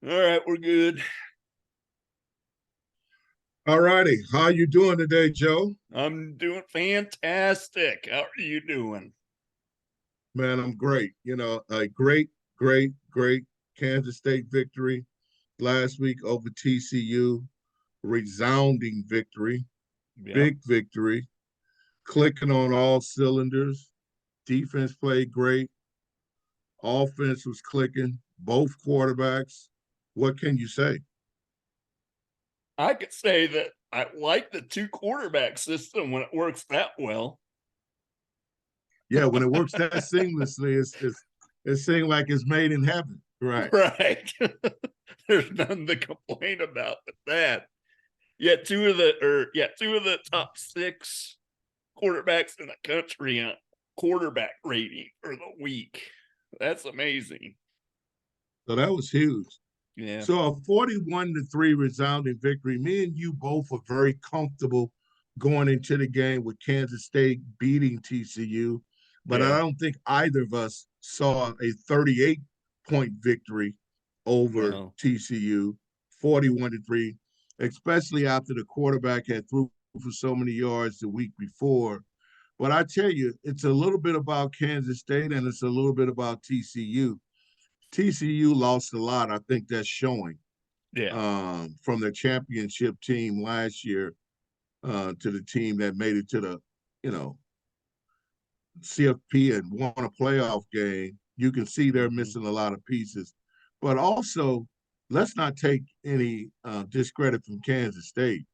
All right, we're good. All righty. How you doing today, Joe? I'm doing fantastic. How are you doing? Man, I'm great. A great Kansas State victory last week over TCU. Resounding victory, Yeah. big victory, clicking on all cylinders. Defense played great. Offense was clicking. Both quarterbacks. What can you say? I could say that I like the two quarterback system when it works that well. Yeah, when it works that seamlessly, it seems like it's made in heaven. Right. Right. There's nothing to complain about with that. Two of the top six quarterbacks in the country on quarterback rating for the week. That's amazing. So that was huge. Yeah. So a 41-3 resounding victory. Me and you both are very comfortable going into the game with Kansas State beating TCU, but I Yeah. don't think either of us saw a 38-point victory over No. TCU, 41-3, especially after the quarterback had threw for so many yards the week before. But I tell you, it's a little bit about Kansas State and it's a little bit about TCU. TCU lost a lot. I think that's showing Yeah. from their championship team last year to the team that made it to the, you know, CFP and won a playoff game. You can see they're Mm-hmm. missing a lot of pieces. But also, let's not take any discredit from Kansas State.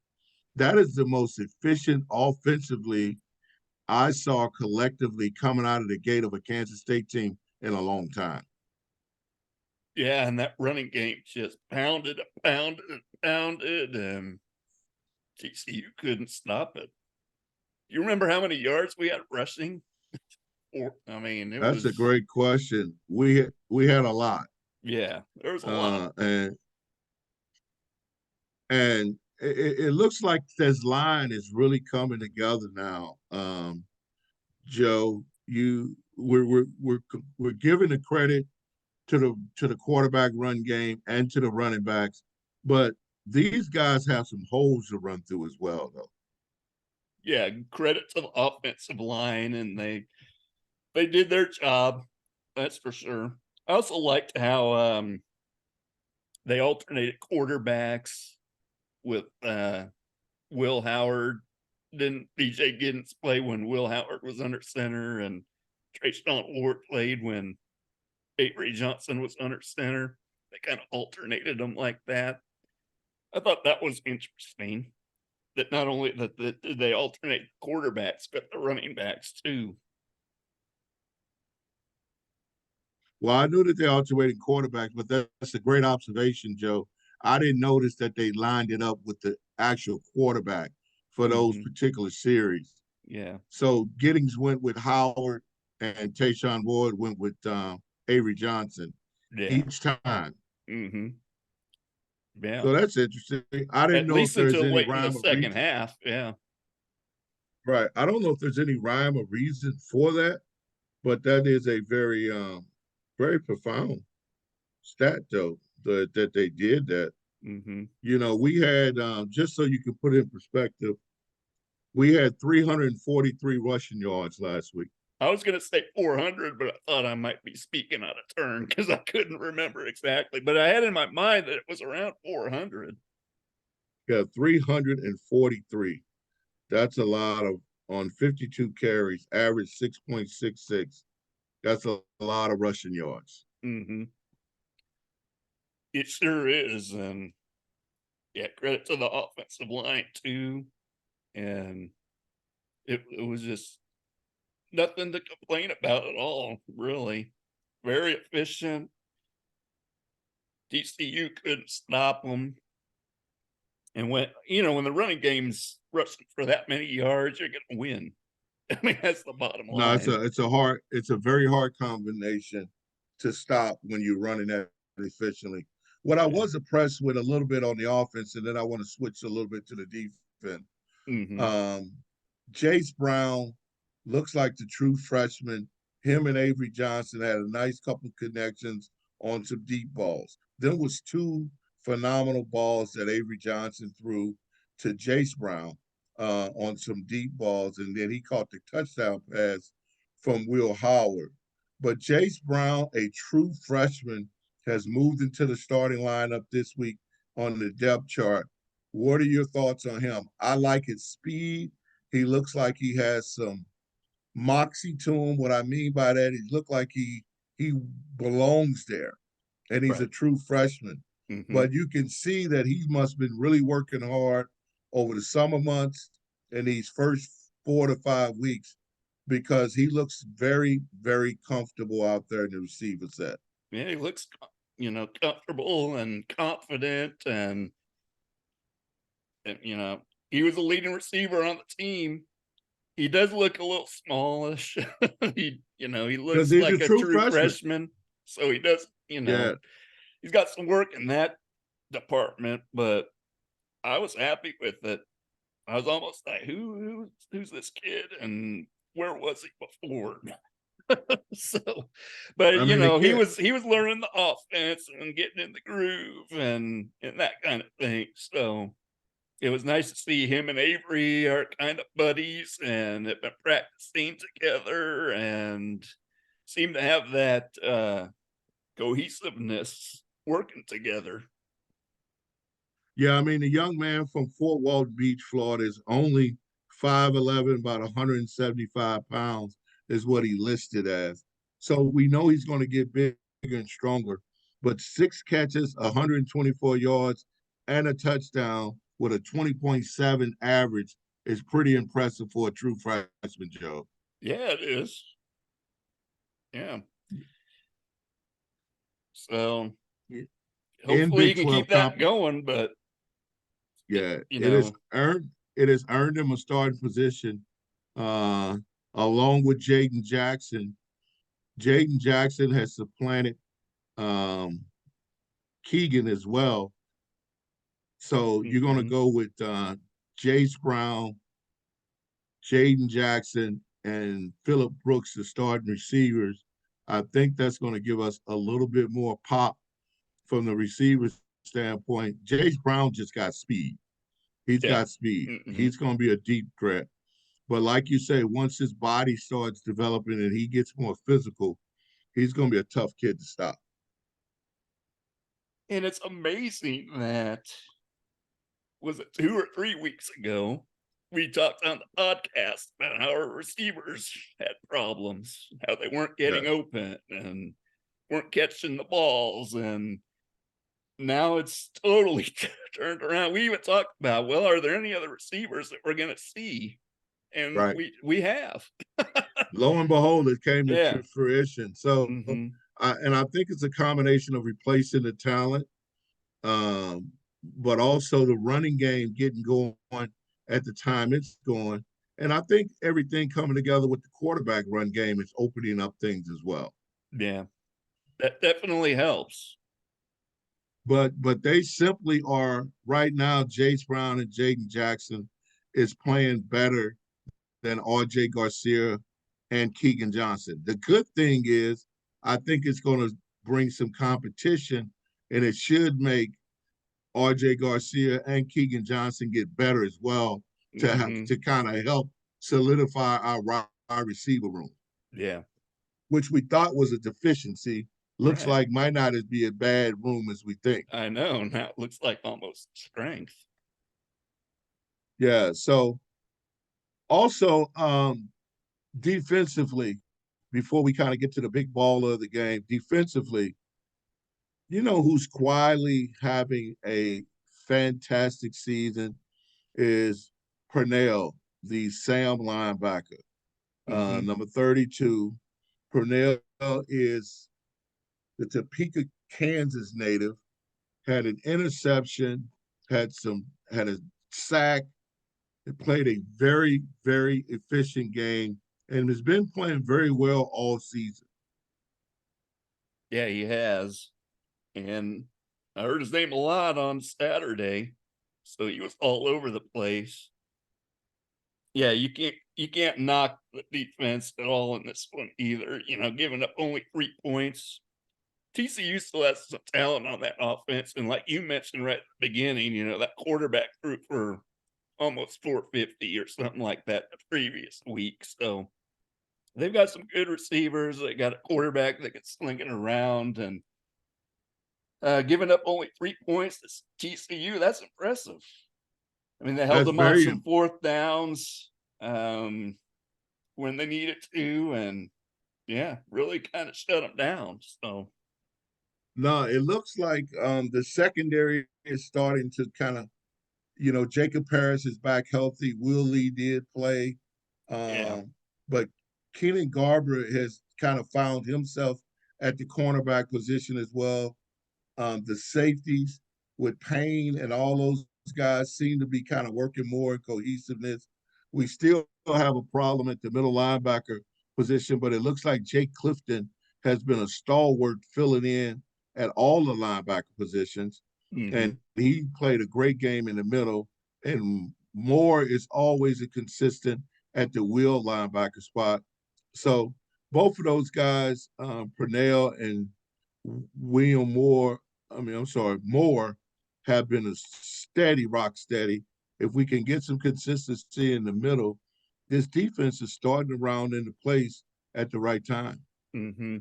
That is the most efficient offensively I saw collectively coming out of the gate of a Kansas State team in a long time. Yeah, and that running game just pounded, and TCU couldn't stop it. You remember how many yards we had rushing? Or I mean, it That's a was great question. We had a lot, yeah, there was a lot. uh, and and it looks like this line is really coming together now. Joe, we're giving the credit to the quarterback run game and to the running backs, but these guys have some holes to run through as well, though. Yeah, credit to the offensive line, and they did their job. That's for sure. I also liked how they alternated quarterbacks with Will Howard. Didn't DJ Giddens play when Will Howard was under center, and Trayshawn Ward played when Avery Johnson was under center. They kind of alternated them like that. I thought that was interesting. That not only that they alternate quarterbacks, but the running backs too. Well, I knew that they alternated quarterbacks, but that's a great observation, Joe. I didn't notice that they lined it up with the actual quarterback for those Mm-hmm. particular series. Yeah, So Giddings went with Howard, and Tayshawn Ward went with Avery Johnson yeah, each time. mm-hmm. Yeah. So that's interesting. I didn't At know if least there's until any late in the rhyme or second reason. half. Yeah, Right. I don't know if there's any rhyme or reason for that, but that is a very profound stat though that they did that. mm-hmm. We had just so you can put it in perspective, we had 343 rushing yards last week. I was going to say 400, but I thought I might be speaking out of turn because I couldn't remember exactly. But I had in my mind that it was around 400. Yeah, 343. That's a lot of on 52 carries, average 6.66. That's a lot of rushing yards. Mm-hmm. It sure is. And yeah, credit to the offensive line too. And it was just nothing to complain about at all, really. Very efficient. TCU couldn't stop them. And when the running game's rushing for that many yards, you're going to win. I mean, that's the bottom No, line. it's a very hard combination to stop when you're running that efficiently. What I Yeah. was impressed with a little bit on the offense, and then I want to switch a little bit to the defense. Mm-hmm. Um, Jace Brown looks like the true freshman. Him and Avery Johnson had a nice couple connections on some deep balls. there was two phenomenal balls that Avery Johnson threw to Jace Brown on some deep balls, and then he caught the touchdown pass from Will Howard. But Jace Brown, a true freshman, has moved into the starting lineup this week on the depth chart. What are your thoughts on him? I like his speed. He looks like he has some moxie to him. What I mean by that, he looked like he belongs there, and he's a Right. true freshman. Mm-hmm. But you can see that he must have been really working hard over the summer months and these first 4 to 5 weeks because he looks very, very comfortable out there in the receiver set. Yeah, he looks, comfortable and confident, and he was a leading receiver on the team. He does look a little smallish. He Because looks he's a like a true true freshman. freshman. So he does, Yeah. he's got some work in that department, but I was happy with it. I was almost like, who's this kid and where was he before? So, but I mean, the he kid, was learning the offense and getting in the groove and that kind of thing. So it was nice to see him and Avery are kind of buddies and have been practicing together and seem to have that cohesiveness working together. yeah, I mean, the young man from Fort Walton Beach, Florida is only 5'11", about 175 pounds is what he listed as. So we know he's going to get bigger and stronger. But 6 catches, 124 yards, and a touchdown with a 20.7 average is pretty impressive for a true freshman, Joe. Yeah, it is. Yeah. So In hopefully he Big can 12 keep that comp, going, but it, yeah, you it is know, earned. It has earned him a starting position, uh, along with Jaden Jackson. Jaden Jackson has supplanted um, Keegan as well. So you're going to mhm. go with Jace Brown, Jaden Jackson, and Phillip Brooks, the starting receivers. I think that's going to give us a little bit more pop from the receiver standpoint. Jace Brown just got speed. He's Yeah. got speed. Mhm. He's going to be a deep threat. But like you say, once his body starts developing and he gets more physical, he's going to be a tough kid to stop. And it's amazing that was it 2 or 3 weeks ago we talked on the podcast about how our receivers had problems, how they weren't getting Yeah. open and weren't catching the balls, and now it's totally turned around. We even talked about, well, are there any other receivers that we're going to see? And Right. we have. Lo and behold, it came Yeah. to fruition. So, Hmm. and I think it's a combination of replacing the talent, but also the running game getting going at the time it's going. And I think everything coming together with the quarterback run game is opening up things as well. Yeah, that definitely helps. But they simply are right now. Jace Brown and Jaden Jackson is playing better than RJ Garcia and Keegan Johnson. The good thing is, I think it's going to bring some competition, and it should make RJ Garcia and Keegan Johnson get better as well Hmm. to kind of help solidify our receiver room, Yeah, which we thought was a deficiency. Looks right. like might not be a bad room as we think. I know. Now it looks like almost strength. Yeah. So also defensively, before we kind of get to the big ball of the game, defensively, you know who's quietly having a fantastic season is Purnell, the Sam linebacker, Hmm. number 32. Purnell is the Topeka, Kansas native, had an interception, had a sack, and played a very, very efficient game, and has been playing very well all season. Yeah, he has. And I heard his name a lot on Saturday. So he was all over the place. Yeah, you can't knock the defense at all in this one either. Giving up only 3 points TCU still has some talent on that offense, and like you mentioned right at the beginning, that quarterback group for almost 450 or something like that the previous week. So they've got some good receivers. They got a quarterback that can sling it around, and giving up only 3 points to TCU. That's impressive. I mean, they held That's them on very some fourth downs when they needed to, and yeah, really kind of shut them down. So no. It looks like the secondary is starting to kind of, Jacob Parrish is back healthy. Will Lee did play, yeah, but Keenan Garber has kind of found himself at the cornerback position as well. The safeties with Payne and all those guys seem to be kind of working more in cohesiveness. We still have a problem at the middle linebacker position, but it looks like Jake Clifton has been a stalwart filling in at all the linebacker positions. hmm, And he played a great game in the middle. And Moore is always a consistent at the wheel linebacker spot. So both of those guys, Purnell and William Moore, I'm sorry, Moore, have been a steady, rock steady. If we can get some consistency in the middle, this defense is starting to round into place at the right time. hmm.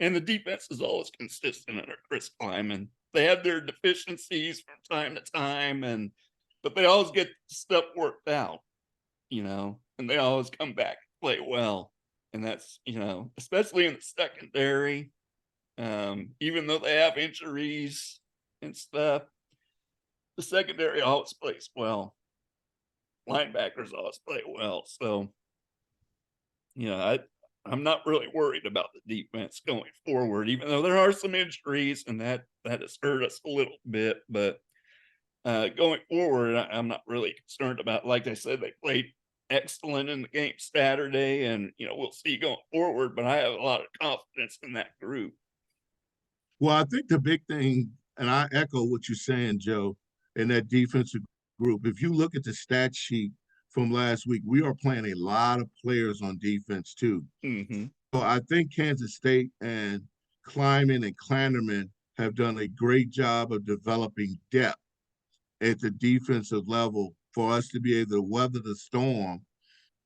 And the defense is always consistent under Chris Kleiman. They have their deficiencies from time to time, but they always get stuff worked out, and they always come back and play well. And that's, especially in the secondary, even though they have injuries and stuff, the secondary always plays well. Linebackers always play well. So, I'm not really worried about the defense going forward, even though there are some injuries and that has hurt us a little bit. But going forward, I'm not really concerned about. Like I said, they played excellent in the game Saturday, and we'll see going forward. But I have a lot of confidence in that group. Well, I think the big thing, and I echo what you're saying, Joe, in that defensive group. If you look at the stat sheet from last week, we are playing a lot of players on defense too. Hmm. So I think Kansas State and Kleiman and Klanderman have done a great job of developing depth at the defensive level for us to be able to weather the storm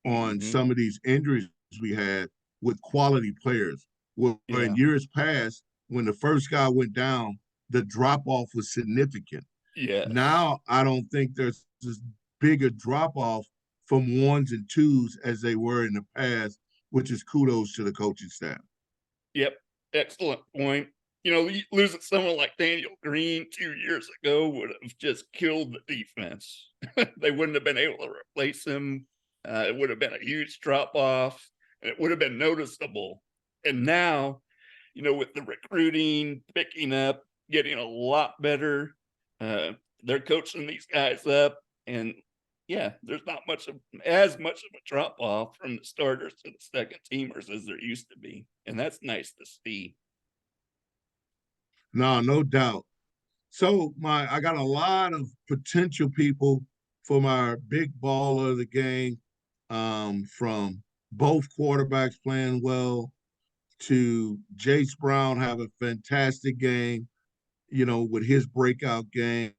on Hmm. some of these injuries we had with quality players. Where in Yeah. years past, when the first guy went down, the drop off was significant. Yes. Now I don't think there's as big a drop off from ones and twos as they were in the past, which is kudos to the coaching staff. Yep. Excellent point. Losing someone like Daniel Green 2 years ago would have just killed the defense. They wouldn't have been able to replace him. It would have been a huge drop off, and it would have been noticeable. And now, with the recruiting picking up, getting a lot better, uh, they're coaching these guys up, and yeah, there's not as much of a drop off from the starters to the second teamers as there used to be, and that's nice to see. No doubt. So I got a lot of potential people for my big baller of the game, from both quarterbacks playing well to Jace Brown have a fantastic game, with his breakout game.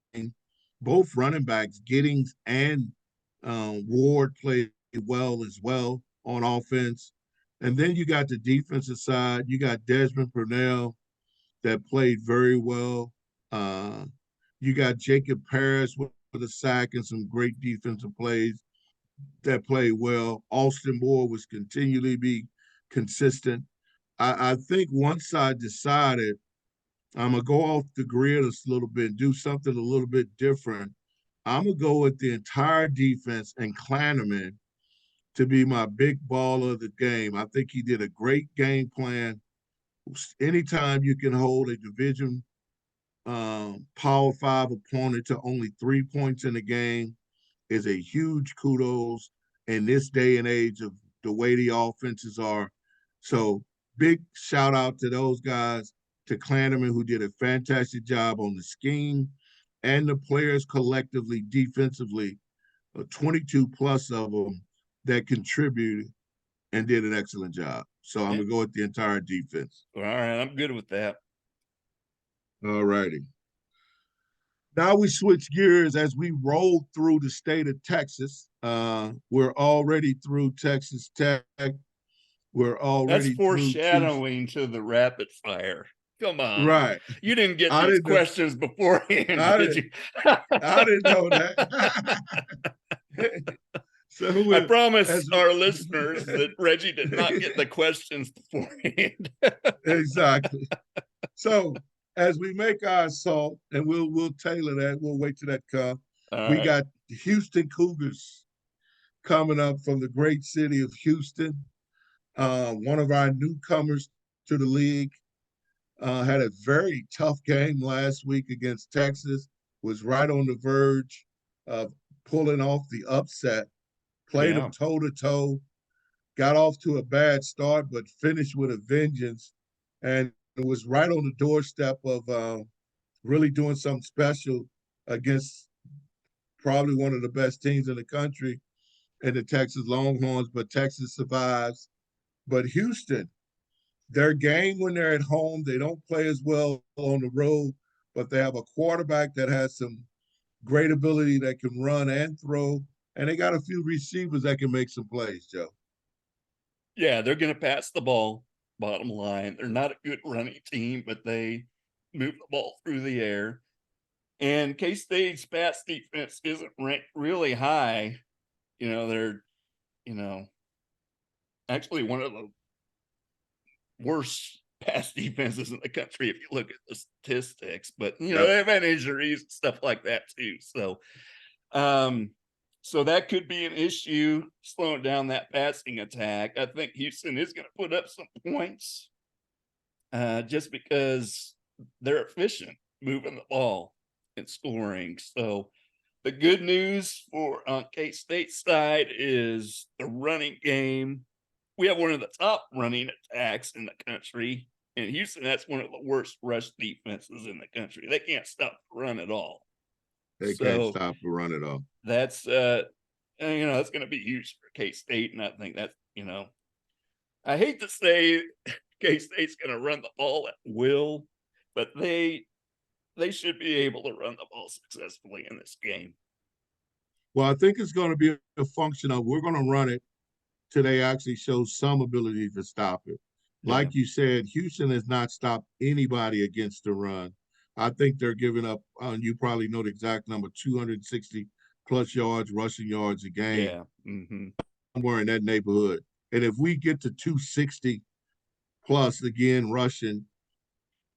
Both running backs, Giddings and Ward, played well as well on offense. And then you got the defensive side. You got Desmond Purnell that played very well. Uh, you got Jacob Parrish with a sack and some great defensive plays that played well. Austin Moore was continually be consistent. I think once I decided I'm gonna go off the grid a little bit, do something a little bit different. I'm gonna go with the entire defense and Klanderman to be my big baller of the game. I think he did a great game plan. Anytime you can hold a division Power Five opponent to only 3 points in the game is a huge kudos in this day and age of the way the offenses are. So big shout out to those guys, to Klanderman, who did a fantastic job on the scheme, and the players collectively defensively, 22 plus of them that contributed and did an excellent job. So I'm gonna go with the entire defense. All right, I'm good with that. All righty. Now we switch gears as we roll through the state of Texas. We're already through Texas Tech. We're That's already through Tucson. foreshadowing to the rapid fire. Come on. Right. You didn't get I these didn't know. questions beforehand, I did didn't. you? I didn't know that. So I with, promise as our listeners that Reggie did not get the questions beforehand. exactly. So as we make our assault, and we'll tailor that. We'll wait till that comes. All We right. got Houston Cougars coming up from the great city of Houston. One of our newcomers to the league had a very tough game last week against Texas. Was right on the verge of pulling off the upset. Played them Yeah. toe to toe. Got off to a bad start, but finished with a vengeance, and it was right on the doorstep of really doing something special against probably one of the best teams in the country in the Texas Longhorns. But Texas survives. But Houston, their game when they're at home, they don't play as well on the road, but they have a quarterback that has some great ability that can run and throw, and they got a few receivers that can make some plays, Joe. Yeah, they're going to pass the ball, bottom line. They're not a good running team, but they move the ball through the air. And K-State's pass defense isn't ranked really high. They're, actually one of the worst pass defenses in the country if you look at the statistics. But, Yep. they have had injuries and stuff like that too. So that could be an issue, slowing down that passing attack. I think Houston is going to put up some points just because they're efficient moving the ball and scoring. So the good news for on K-State's side is the running game. We have one of the top running attacks in the country. In Houston, that's one of the worst rush defenses in the country. They can't stop the run at all. They can't stop the run at all. That's that's going to be huge for K-State, and I think that's I hate to say K-State's going to run the ball at will, but they should be able to run the ball successfully in this game. Well, I think it's going to be a function of we're going to run it till they actually show some ability to stop it. Like you said, Houston has not stopped anybody against the run. I think they're giving up, you probably know the exact number, 260 plus yards, rushing yards a game. Yeah. Mm-hmm. Somewhere in that neighborhood. And if we get to 260 plus again rushing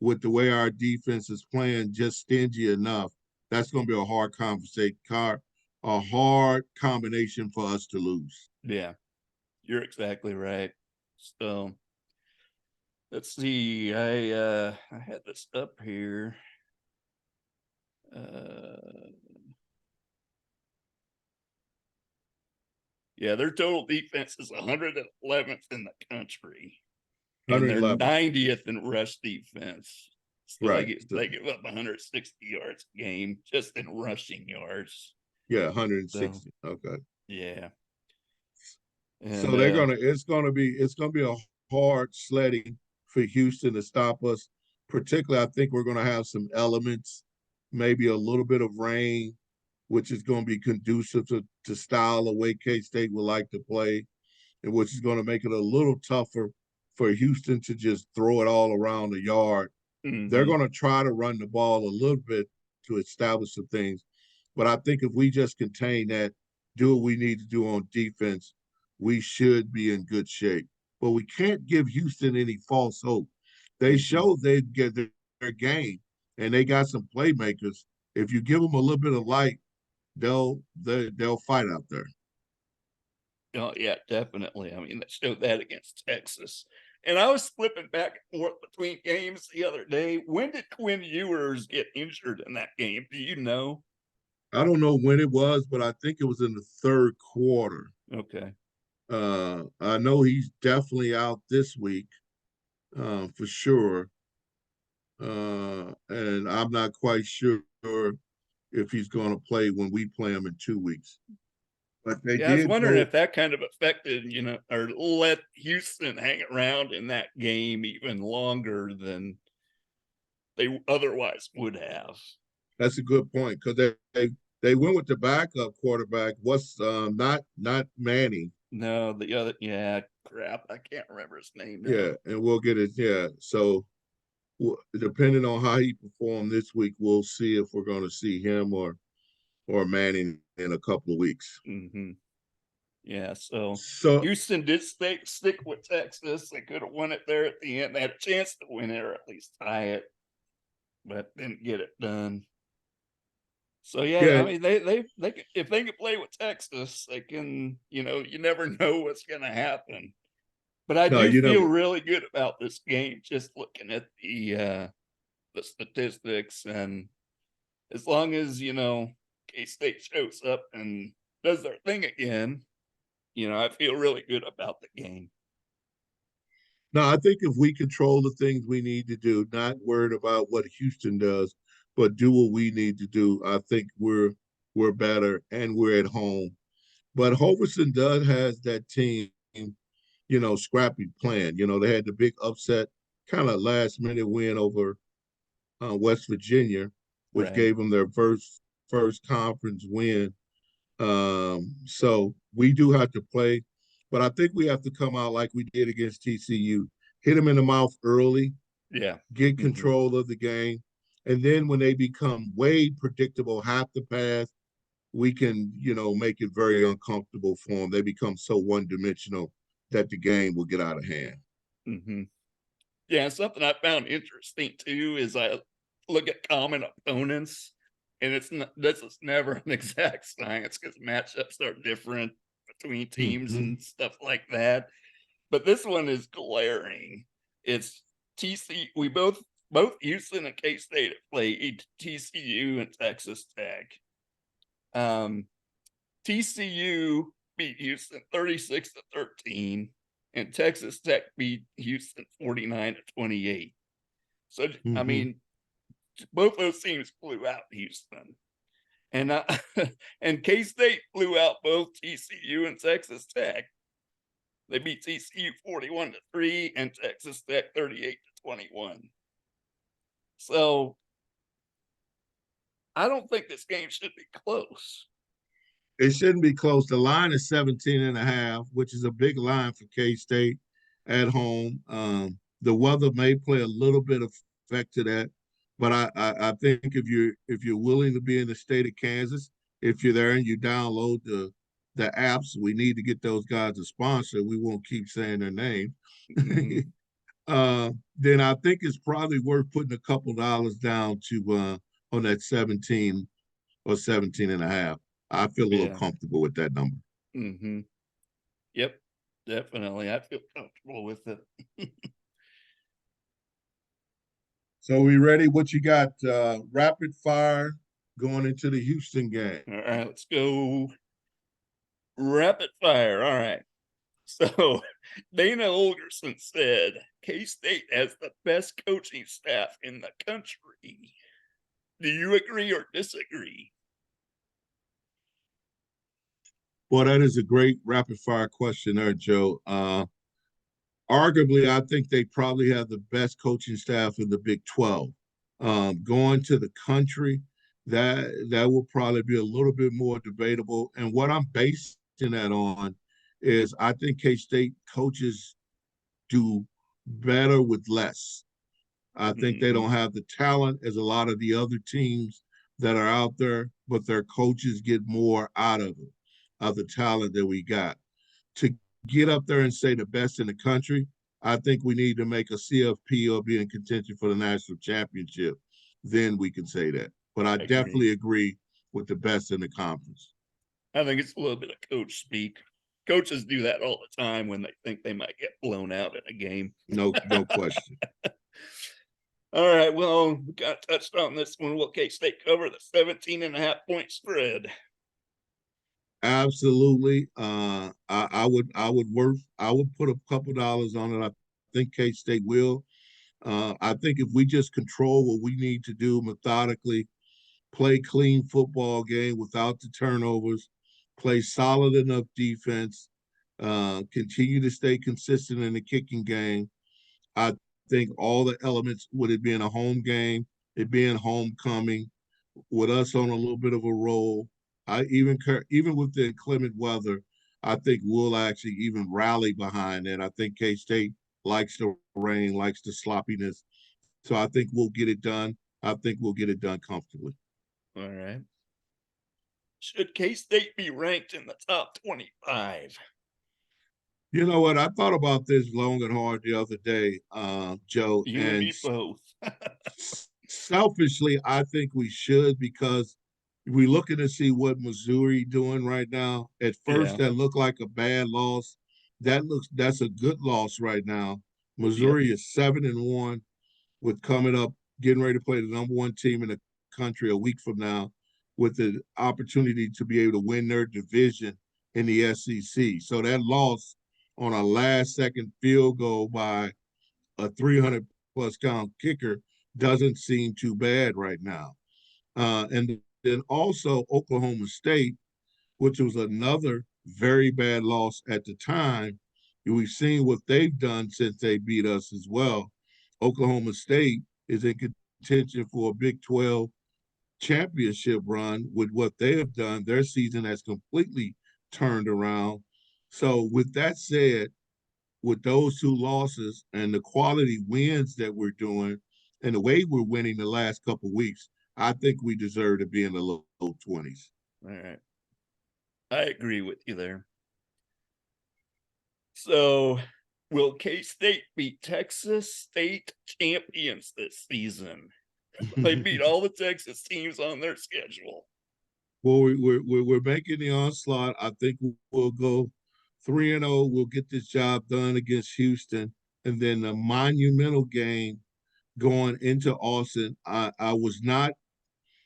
with the way our defense is playing, just stingy enough, that's going to be a hard combination for us to lose. Yeah, you're exactly right. So let's see. I had this up here. Yeah, their total defense is 111th in the country, and they're 90th in rush defense. So Right. they give up 160 yards a game just in rushing yards. Yeah, 160. So, okay. Yeah. And, so it's gonna be a hard sledding for Houston to stop us. Particularly, I think we're gonna have some elements, maybe a little bit of rain, which is going to be conducive to style the way K-State would like to play, and which is going to make it a little tougher for Houston to just throw it all around the yard. mm-hmm. They're going to try to run the ball a little bit to establish some things. But I think if we just contain that, do what we need to do on defense, we should be in good shape. But we can't give Houston any false hope. They showed they'd get their game, and they got some playmakers. If you give them a little bit of light, they'll fight out there. Oh yeah, definitely. I mean, they showed that against Texas. And I was flipping back and forth between games the other day. When did Quinn Ewers get injured in that game? Do you know? I don't know when it was, but I think it was in the third quarter. Okay. I know he's definitely out this week, for sure. And I'm not quite sure if he's going to play when we play him in 2 weeks. but they Yeah, I was did wondering go. if that kind of affected, or let Houston hang around in that game even longer than they otherwise would have. That's a good point because they went with the backup quarterback. What's not Manning? No, the other, yeah, crap, I can't remember his name now. Yeah, and we'll get it. Yeah, so depending on how he performed this week, we'll see if we're going to see him or Manning in a couple of weeks. Mm-hmm. Yeah, so So Houston did stick with Texas. They could have won it there at the end. They had a chance to win it or at least tie it, but didn't get it done. So yeah, yeah, I mean they if they can play with Texas, they can, you never know what's gonna happen. But I no, do you feel never. really good about this game, just looking at the statistics, and as long as K State shows up and does their thing again, I feel really good about the game. No, I think if we control the things we need to do, not worried about what Houston does, but do what we need to do, I think we're better and we're at home. But Hoverson does has that team, scrappy plan. They had the big upset, kind of last minute win over West Virginia, which Right. gave them their first conference win. So we do have to play, but I think we have to come out like we did against TCU, hit them in the mouth early, Yeah. get Hmm. control of the game, and then when they become way predictable, have to pass, we can, make it very uncomfortable for them. They become so one-dimensional that the game will get out of hand. Hmm. Yeah, something I found interesting too is I look at common opponents, and this is never an exact science because matchups are different between teams Mm-hmm. and stuff like that. But this one is glaring. It's TC. We both Houston and K State have played TCU and Texas Tech. Um, TCU beat Houston 36-13, and Texas Tech beat Houston 49-28. So I Mm-hmm. mean, both those teams blew out Houston, and and K State blew out both TCU and Texas Tech. They beat TCU 41-3 and Texas Tech 38-21. So I don't think this game should be close. It shouldn't be close. The line is 17 and a half, which is a big line for K-State at home. The weather may play a little bit of effect to that, but I think if you're willing to be in the state of Kansas, if you're there and you download the apps, we need to get those guys a sponsor. We won't keep saying their name. Mm-hmm. Then I think it's probably worth putting a couple dollars down to on that 17 or 17 and a half. I feel a little Yeah. comfortable with that number. Mm-hmm. Yep. Definitely. I feel comfortable with it. So we ready? What you got? Rapid fire going into the Houston game. All right, let's go rapid fire. All right. So Dana Holgerson said K State has the best coaching staff in the country. Do you agree or disagree? Well, that is a great rapid fire question there, Joe. Arguably, I think they probably have the best coaching staff in the Big 12. Going to the country, that will probably be a little bit more debatable. And what I'm basing that on is I think K-State coaches do better with less. I think they Mm-hmm. don't have the talent as a lot of the other teams that are out there, but their coaches get more out of it, of the talent that we got. To get up there and say the best in the country, I think we need to make a CFP or be in contention for the national championship. Then we can say that. But I I agree. definitely agree with the best in the conference. I think it's a little bit of coach speak. Coaches do that all the time when they think they might get blown out in a game. No question. All right. Well, we got touched on this one. Will K State cover the 17.5 point spread? Absolutely. I would put a couple dollars on it. I think K State will. I think if we just control what we need to do methodically, play clean football game without the turnovers, play solid enough defense, continue to stay consistent in the kicking game. I think all the elements, with it being a home game, it being homecoming, with us on a little bit of a roll, I even with the inclement weather, I think we'll actually even rally behind that. I think K State likes the rain, likes the sloppiness, so I think we'll get it done. I think we'll get it done comfortably. All right. Should K-State be ranked in the top 25? You know what? I thought about this long and hard the other day, Joe, You and and me both. selfishly, I think we should, because we're looking to see what Missouri doing right now. At first, Yeah. that looked like a bad loss. That's a good loss right now. Yep. Missouri is 7-1, with coming up, getting ready to play the number one team in the country a week from now, with the opportunity to be able to win their division in the SEC. So that loss on a last second field goal by a 300 plus count kicker doesn't seem too bad right now. And then also Oklahoma State, which was another very bad loss at the time. We've seen what they've done since they beat us as well. Oklahoma State is in contention for a Big 12 championship run with what they have done. Their season has completely turned around. So, with that said, with those two losses and the quality wins that we're doing and the way we're winning the last couple of weeks, I think we deserve to be in the low 20s. All right. I agree with you there. So, will K-State be Texas State champions this season? They beat all the Texas teams on their schedule. Well, we're making the onslaught. I think we'll go 3-0. We'll get this job done against Houston, and then the monumental game going into Austin. I was not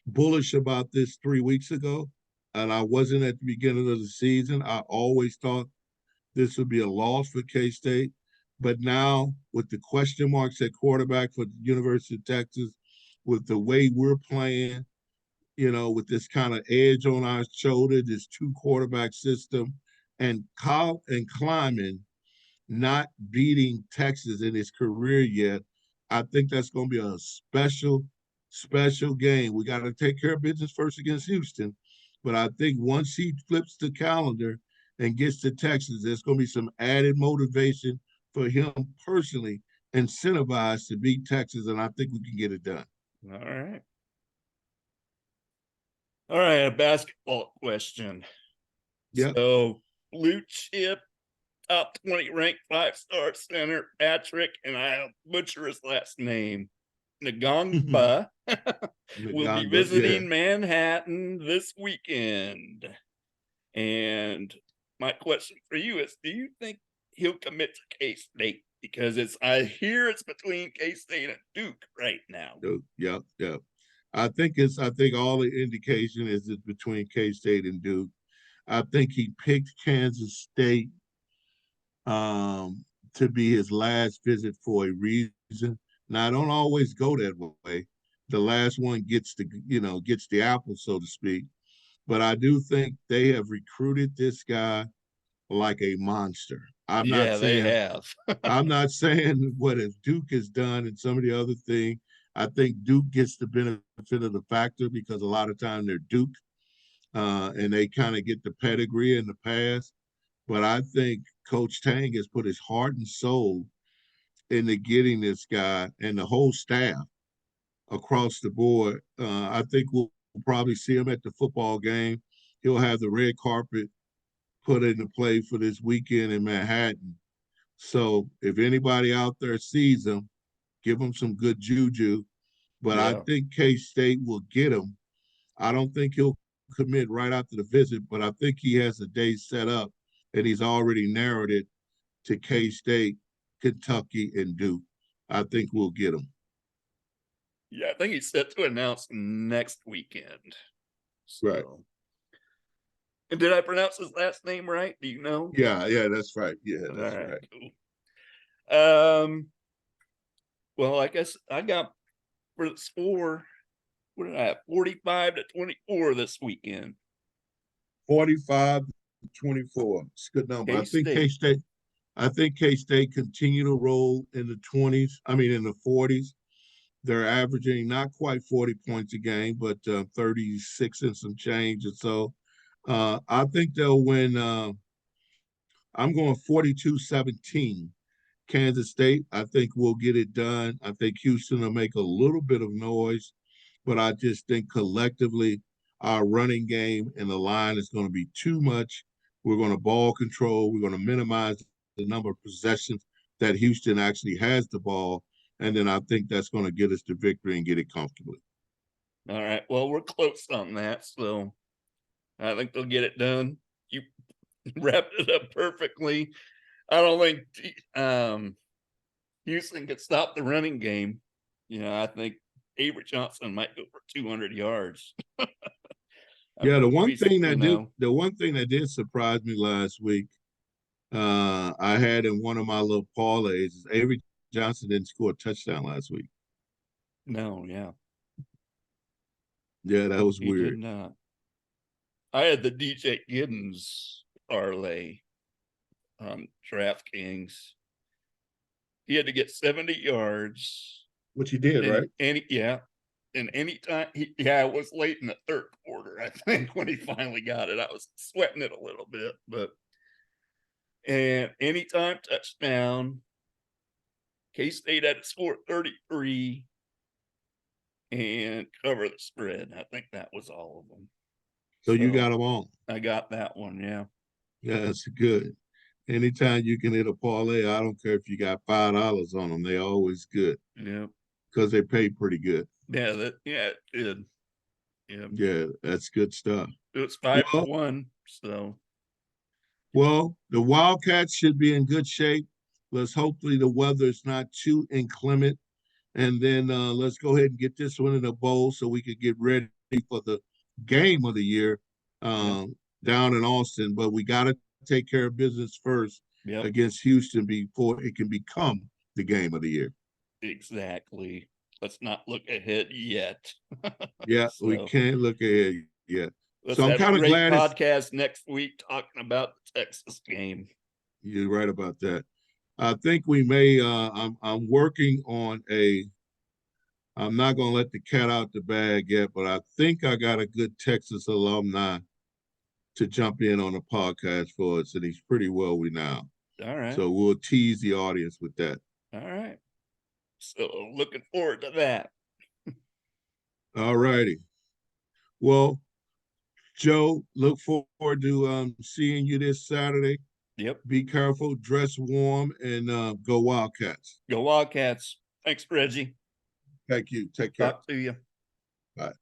bullish about this 3 weeks ago, and I wasn't at the beginning of the season. I always thought this would be a loss for K State, but now with the question marks at quarterback for the University of Texas, with the way we're playing, with this kind of edge on our shoulder, this two quarterback system, and Kyle and Kleiman not beating Texas in his career yet, I think that's going to be a special, special game. We got to take care of business first against Houston, but I think once he flips the calendar and gets to Texas, there's going to be some added motivation for him personally, incentivized to beat Texas, and I think we can get it done. All right. All right, a basketball question. Yep. So, blue chip, top 20 ranked 5-star center, Patrick, and I'll butcher his last name, Ngongba, will be Yeah. visiting Manhattan this weekend. And my question for you is, do you think he'll commit to K-State? Because I hear it's between K-State and Duke right now. Yep. I think all the indication is it's between K-State and Duke. I think he picked Kansas State to be his last visit for a reason. Now, I don't always go that way. The last one gets the apple, so to speak. But I do think they have recruited this guy like a monster. Yeah, they have. I'm not saying what if Duke has done and some of the other thing. I think Duke gets the benefit of the factor because a lot of time they're Duke, and they kind of get the pedigree in the past. But I think Coach Tang has put his heart and soul into getting this guy and the whole staff across the board. I think we'll probably see him at the football game. He'll have the red carpet put into play for this weekend in Manhattan. So if anybody out there sees him, give him some good juju. But I Yeah. think K-State will get him. I don't think he'll commit right after the visit, but I think he has a day set up, and he's already narrowed it to K-State, Kentucky, and Duke. I think we'll get him. Yeah, I think he's set to announce next weekend. So. Right. And did I pronounce his last name right? Do you know? Yeah, that's right. Yeah, All that's right, right. cool. Well, I guess I got for the score, what did I have? 45-24 this weekend. 45-24. It's a good number. K-State. I think K-State continue to roll in the 20s. I mean, in the 40s. They're averaging not quite 40 points a game, but 36 and some change. And so I think they'll win. I'm going 42-17. Kansas State, I think we'll get it done. I think Houston will make a little bit of noise, but I just think collectively our running game and the line is going to be too much. We're going to ball control. We're going to minimize the number of possessions that Houston actually has the ball. And then I think that's going to get us to victory and get it comfortably. All right. Well, we're close on that, so I think they'll get it done. You wrapped it up perfectly. I don't think Houston could stop the running game. I think Avery Johnson might go for 200 yards. Yeah, the one thing that did surprise me last week, I had in one of my little parlays is Avery Johnson didn't score a touchdown last week. No, yeah. Yeah, that was He weird. did not. I had the DJ Giddens parlay on DraftKings. He had to get 70 yards. Which he did, right? And anytime it was late in the third quarter, I think, when he finally got it. I was sweating it a little bit, and anytime touchdown, K-State had to score 33 and cover the spread. I think that was all of them. So you got them all. I got that one, yeah. Yeah, that's good. Anytime you can hit a parlay, I don't care if you got $5 on them, they're always good. Yeah. Because they pay pretty good. Yeah, it did. Yeah. Yeah, that's good stuff. It's 5-1, so. Well, the Wildcats should be in good shape. Hopefully the weather's not too inclement. And then let's go ahead and get this one in a bowl so we could get ready for the game of the year down in Austin. But we got to take care of business first against Houston before it can become the game of the year. Exactly. Let's not look ahead yet. Yeah, we can't look ahead yet. Let's so I'm kind of glad podcast next week talking about the Texas game. You're right about that. I think we may. I'm working on I'm not going to let the cat out the bag yet, but I think I got a good Texas alumni to jump in on the podcast for us, and he's pretty well renowned. All right. So we'll tease the audience with that. All right. So looking forward to that. All righty. Well, Joe, look forward to seeing you this Saturday. Yep. Be careful, dress warm, and go Wildcats. Go Wildcats. Thanks, Reggie. Thank you. Take care. Talk to you. Bye.